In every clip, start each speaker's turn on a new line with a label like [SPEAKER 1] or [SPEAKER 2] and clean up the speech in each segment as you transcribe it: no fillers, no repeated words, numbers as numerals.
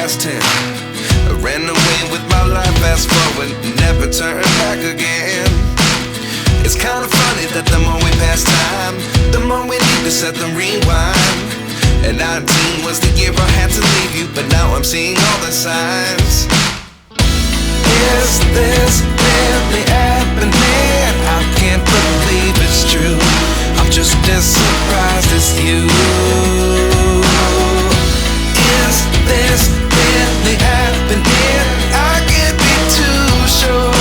[SPEAKER 1] past 10. I ran away with my life, fast forward, never turn back again. It's kind of funny that the more we pass time, the more we need to set the rewind. And 19 was the year I had to leave you, but now I'm seeing all the signs. Is this really happening? I can't believe it's true. I'm just as surprised as you. Is this really happening? I can't be too sure,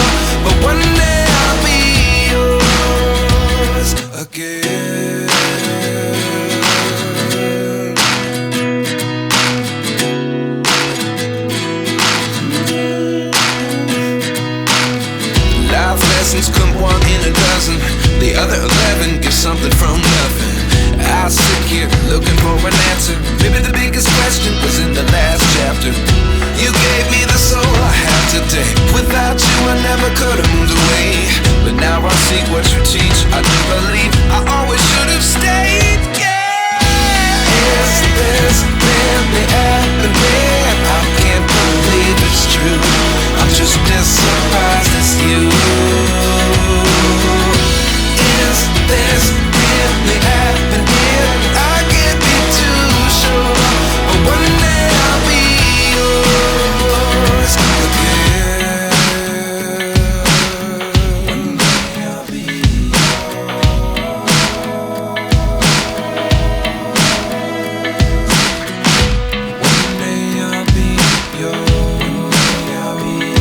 [SPEAKER 1] but one day I'll be yours again. Life lessons come one in a dozen. The other 11 get something from nothing. I sit here looking for an answer. Maybe the biggest question was in the last chapter. You gave me the soul I have today. Without you I never could have moved away. But now I see what you teach. I do believe I always should have stayed. Yeah. Is this really happening? I can't believe it's true. I'm just as surprised as you. Is this really happening? I can't be too sure, but one day I'll be yours again. One day I'll be yours. One day I'll be yours. I'll be yours.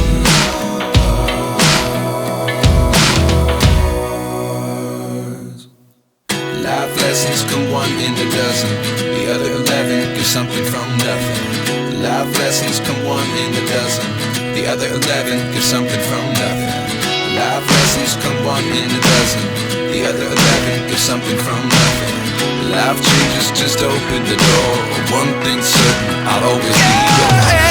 [SPEAKER 1] Life lessons come one in a dozen. The other 11 give something from nothing. Life lessons come one in a dozen. The other 11 give something from nothing. Life lessons come one in a dozen. The other 11 give something from nothing. Life changes just open the door. One thing's certain, I'll always be yours.